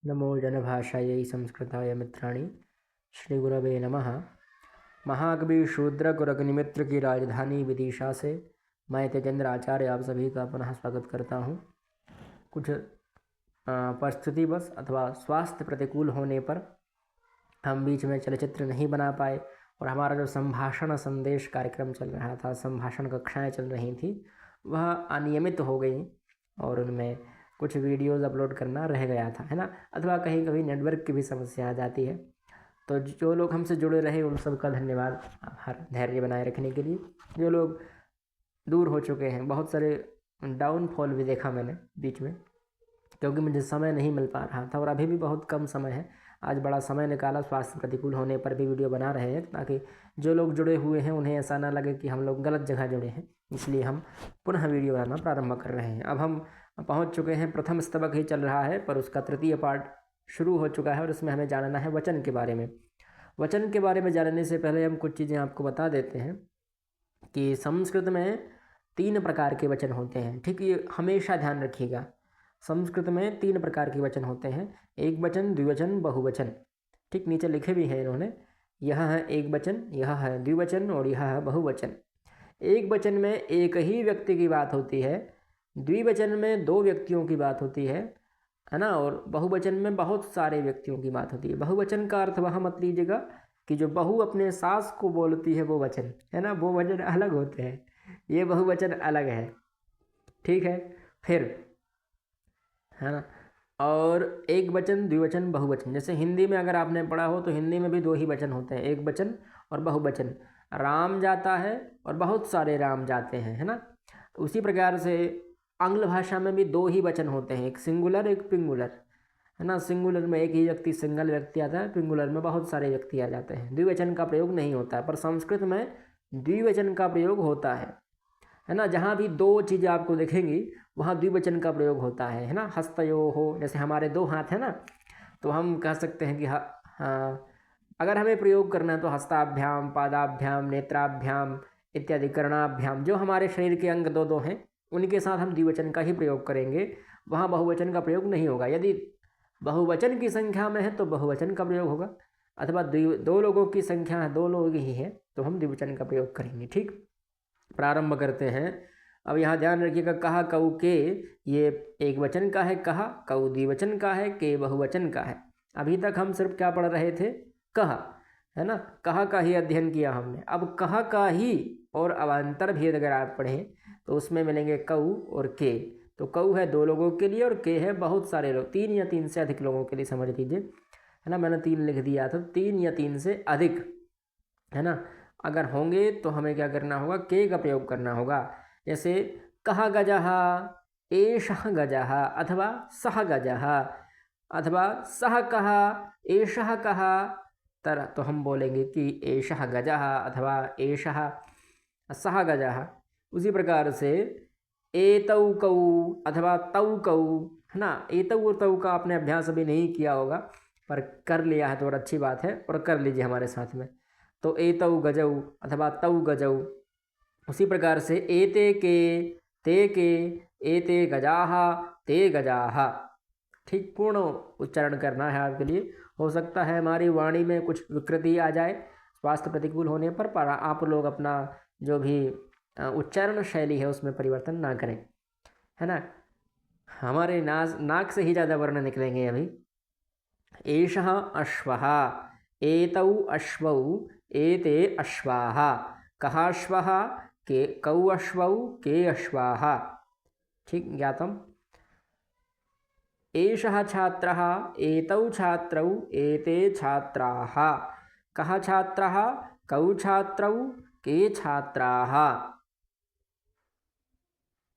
नमो जनभाषायै संस्कृताय मित्राणि। श्रीगुरवे नमः। महाकवि शूद्र कुरगनिमित्र की राजधानी विदिशा से मैं तेजेंद्र आचार्य आप सभी का पुनः स्वागत करता हूँ। कुछ परिस्थितिवश अथवा स्वास्थ्य प्रतिकूल होने पर हम बीच में चलचित्र नहीं बना पाए और हमारा जो संभाषण संदेश कार्यक्रम चल रहा था, संभाषण कक्षाएं चल रही थी, वह अनियमित हो गई और उनमें कुछ वीडियोज़ अपलोड करना रह गया था, है ना। अथवा कहीं कभी नेटवर्क की भी समस्या आ जाती है। तो जो लोग हमसे जुड़े रहे उन सब का धन्यवाद, हर धैर्य बनाए रखने के लिए। जो लोग दूर हो चुके हैं, बहुत सारे डाउनफॉल भी देखा मैंने बीच में, क्योंकि मुझे समय नहीं मिल पा रहा था और अभी भी बहुत कम समय है। आज बड़ा समय निकाला, स्वास्थ्य प्रतिकूल होने पर भी वीडियो बना रहे हैं ताकि जो लोग जुड़े हुए हैं उन्हें ऐसा ना लगे कि हम लोग गलत जगह जुड़े हैं। इसलिए हम पुनः वीडियो बनाना प्रारंभ कर रहे हैं। अब हम पहुंच चुके हैं, प्रथम स्तबक ही चल रहा है पर उसका तृतीय पार्ट शुरू हो चुका है और उसमें हमें जानना है वचन के बारे में। वचन के बारे में जानने से पहले हम कुछ चीज़ें आपको बता देते हैं कि संस्कृत में 3 प्रकार के वचन होते हैं। ठीक, ये हमेशा ध्यान रखिएगा। संस्कृत में 3 प्रकार के वचन होते हैं, एक वचन, द्विवचन, बहुवचन। ठीक, नीचे लिखे भी हैं इन्होंने। यह है एक वचन, यह है द्विवचन और यह है बहुवचन। एक वचन में एक ही व्यक्ति की बात होती है, द्विवचन में 2 व्यक्तियों की बात होती है ना, और बहुवचन में बहुत सारे व्यक्तियों की बात होती है। बहुवचन का अर्थ वह मत लीजिएगा कि जो बहू अपने सास को बोलती है वो वचन, है ना, वो वचन अलग होते हैं, ये बहुवचन अलग है। ठीक है, फिर है ना। और एक वचन, द्विवचन, बहुवचन, जैसे हिंदी में अगर आपने पढ़ा हो तो हिंदी में भी 2 ही वचन होते हैं, एक वचन और बहुवचन। राम जाता है और बहुत सारे राम जाते हैं, है ना। उसी प्रकार से आंग्ल भाषा में भी 2 ही वचन होते हैं, एक सिंगुलर एक पिंगुलर, है ना। सिंगुलर में एक ही व्यक्ति, सिंगल व्यक्ति आता है, पिंगुलर में बहुत सारे व्यक्ति आ जाते हैं। द्विवचन का प्रयोग नहीं होता है, पर संस्कृत में द्विवचन का प्रयोग होता है ना। जहाँ भी 2 चीज़ें आपको दिखेंगी वहाँ द्विवचन का प्रयोग होता है ना। हस्तयो हो, जैसे हमारे 2 हाथ है ना, तो हम कह सकते हैं कि हाँ, अगर हमें प्रयोग करना है तो हस्ताभ्याम, पादाभ्याम, नेत्राभ्याम इत्यादि, कर्णाभ्याम, जो हमारे शरीर के अंग 2-2 हैं उनके साथ हम द्विवचन का ही प्रयोग करेंगे, वहाँ बहुवचन का प्रयोग नहीं होगा। यदि बहुवचन की संख्या में है तो बहुवचन का प्रयोग होगा, अथवा 2 लोगों की संख्या है, 2 लोग ही हैं तो हम द्विवचन का प्रयोग करेंगे। ठीक, प्रारंभ करते हैं। अब यहाँ ध्यान रखिएगा, कहा कऊ के, ये एक वचन का है कहा, कऊ द्विवचन का है, के बहुवचन का है। अभी तक हम सिर्फ क्या पढ़ रहे थे, कहा, है ना, कहा का ही अध्ययन किया हमने। अब कहा का ही और अवान्तर भेद अगर आप पढ़ें तो उसमें मिलेंगे कऊ और के। तो कऊ है 2 लोगों के लिए और के है बहुत सारे लोग, 3 या 3 से अधिक लोगों के लिए, समझ लीजिए, है ना। मैंने 3 लिख दिया था, 3 या 3 से अधिक, है ना। अगर होंगे तो हमें क्या करना होगा, के का प्रयोग करना होगा। जैसे कहा गजः, एषः गजः, अथवा सह गजः, अथवा सह कहा, एषः कहा, तरह तो हम बोलेंगे कि एषः गजः अथवा एषः सह गजः। उसी प्रकार से एतौ कौ अथवा तौ कौ, है ना। एतौ और तौ का आपने अभ्यास अभी नहीं किया होगा, पर कर लिया है तो और अच्छी बात है, और कर लीजिए हमारे साथ में। तो एतौ गजौ अथवा तौ गजौ। उसी प्रकार से एते के, ते के, एते गजाः, ते गजाः। ठीक, पूर्ण उच्चारण करना है आपके लिए। हो सकता है हमारी वाणी में कुछ विकृति आ जाए स्वास्थ्य प्रतिकूल होने पर आप लोग अपना जो भी उच्चारण शैली है उसमें परिवर्तन ना करें, है ना। हमारे नाक से ही ज़्यादा वर्ण निकलेंगे अभी। एषः अश्वः, एतौ अश्वौ, एते अश्वाः, कः अश्वः, के कौ अश्वौ, के अश्वाः। ठीक, ज्ञातम्। एषः छात्रः, एतौ छात्रौ, एते छात्राः, कः छात्रः, कौ छात्रौ, के छात्राः।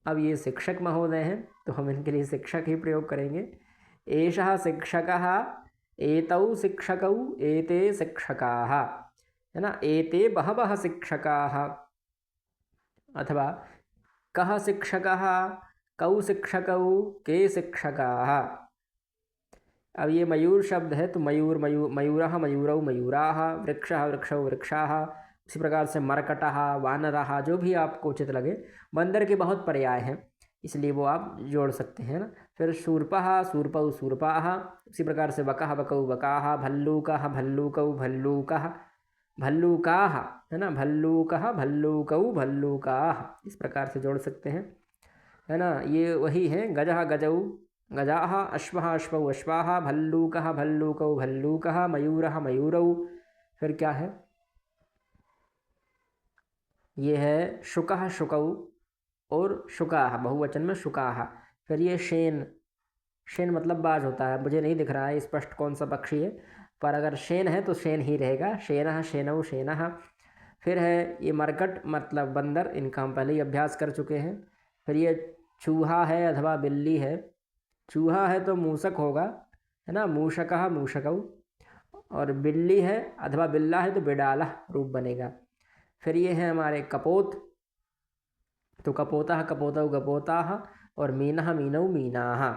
अब ये शिक्षक महोदय हैं तो हम इनके लिए शिक्षक ही प्रयोग करेंगे। एषः शिक्षकः, एतौ शिक्षकौ, एते शिक्षकाः, है ना। एते बहवः शिक्षकाः, अथवा कः शिक्षकः, कौ शिक्षकौ, के शिक्षकाः। अब ये मयूर शब्द है तो मयूर, मयूरः, मयूरौ, मयूराः, वृक्षः, वृक्षौ, वृक्षाः। इसी प्रकार से मरकटः, वानरः, जो भी आपको उचित लगे। बंदर के बहुत पर्याय हैं, इसलिए वो आप जोड़ सकते हैं ना। फिर शूर्पः शूर्पौ शूर्पाः, उसी प्रकार से वकः वकौ वकाः, भल्लूकः भल्लूकौ भल्लूकः भल्लूकाः, है ना, भल्लूकः भल्लूकौ भल्लूकाः, इस प्रकार से जोड़ सकते हैं, है ना। ये वही है गजः गजौ गजाः, अश्वः अश्वौ अश्वाः, भल्लूकः भल्लूकौ भल्लूकः, मयूरः मयूरौ। फिर क्या है, ये है शुकः शुकौ और शुकाः, बहुवचन में शुकाः। फिर ये शेन, शेन मतलब बाज होता है, मुझे नहीं दिख रहा है स्पष्ट कौन सा पक्षी है, पर अगर शेन है तो शेन ही रहेगा, शेनः शेनौ शेनः। फिर है ये मरकट मतलब बंदर, इनका हम पहले ही अभ्यास कर चुके हैं। फिर ये चूहा है अथवा बिल्ली है, चूहा है तो मूषक होगा, है ना, मूषकः मूषकौ, और बिल्ली है अथवा बिल्ला है तो बिडालः रूप बनेगा। फिर ये है हमारे कपोत, तो कपोतः कपोतौ कपोताः, और मीनः मीनौ मीनाः।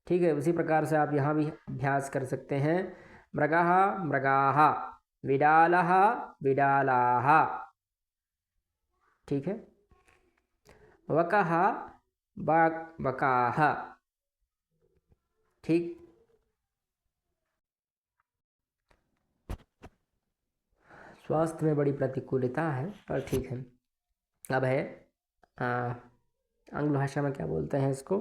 ठीक है, उसी प्रकार से आप यहाँ भी अभ्यास कर सकते हैं। मृगः मृगाः, विडालः विडालाः। ठीक है, वकः वकाः। ठीक, स्वास्थ्य में बड़ी प्रतिकूलता है, पर ठीक है। अब है आंग्ल भाषा में क्या बोलते हैं इसको,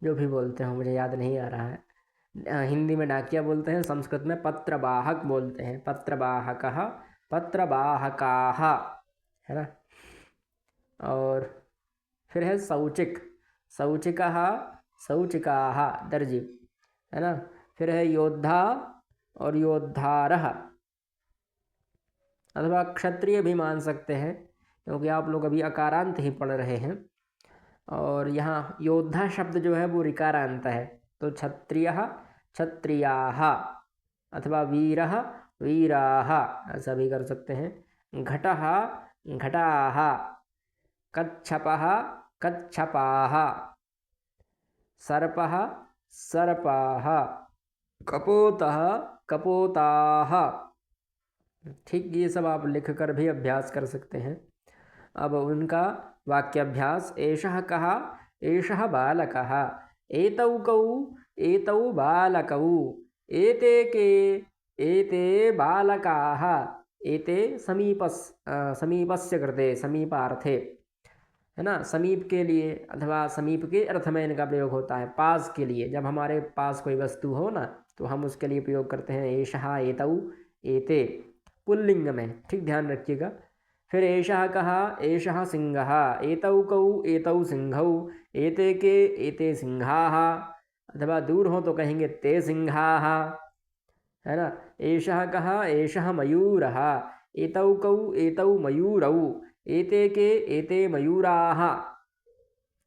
जो भी बोलते हैं मुझे याद नहीं आ रहा है। हिंदी में डाकिया बोलते हैं, संस्कृत में पत्रवाहक बोलते हैं, पत्रवाहकः पत्रवाहकाः, है ना। और फिर है शौचिक, शौचिकः शौचिकाः, दर्जी, है ना। फिर है योद्धा और योद्धारः, अथवा क्षत्रिय भी मान सकते हैं, क्योंकि आप लोग अभी अकारांत ही पढ़ रहे हैं, और यहाँ योद्धा शब्द जो है वो ऋकारांत है, तो क्षत्रियः क्षत्रियाः, अथवा वीरः वीराः, ऐसा भी कर सकते हैं। घटः घटाः, कच्छपः कच्छपाः, सर्पः सर्पाः, कपोतः कपोताः। ठीक, ये सब आप लिख कर भी अभ्यास कर सकते हैं। अब उनका वाक्याभ्यास, एषः कः एषः बालकः, एतौ कौ एतौ बालकौ, एते के एते बालकाः, एते समीपस्य कृते, समीपार्थे, है ना, समीप के लिए अथवा समीप के अर्थ में इनका प्रयोग होता है। पास के लिए, जब हमारे पास कोई वस्तु हो ना, तो हम उसके लिए प्रयोग करते हैं एषः एतौ एते, पुल्लिंग में, ठीक, ध्यान रखिएगा। फिर एषः कः एषः सिंहः, एतौ कौ एतौ सिंहौ, एते के एते सिंहाः, अथवा दूर हो तो कहेंगे ते सिंहाः, है ना। एषः कः एषः मयूरः, एतौ कौ एतौ मयूरौ, एते के एते मयूराः।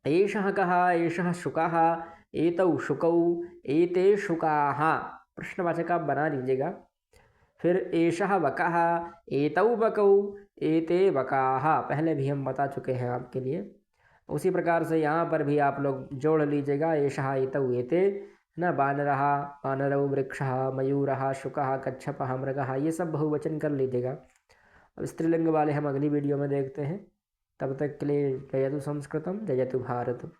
एषः कः एषः शुकः, एतौ शुकौ एते शुकाः, प्रश्नवाचक आप बना लीजिएगा। फिर एषः वकः, एतौ वकौ एते वकाः, पहले भी हम बता चुके हैं आपके लिए। उसी प्रकार से यहाँ पर भी आप लोग जोड़ लीजिएगा, एषः एतौ एते, है ना, बानरः बानरौ, वृक्षः मयूरः, शुकः कच्छपः मृगः, ये सब बहुवचन कर लीजिएगा। अब स्त्रीलिंग वाले हम अगली वीडियो में देखते हैं। तब तक के लिए जयतु संस्कृतम जयतु भारत।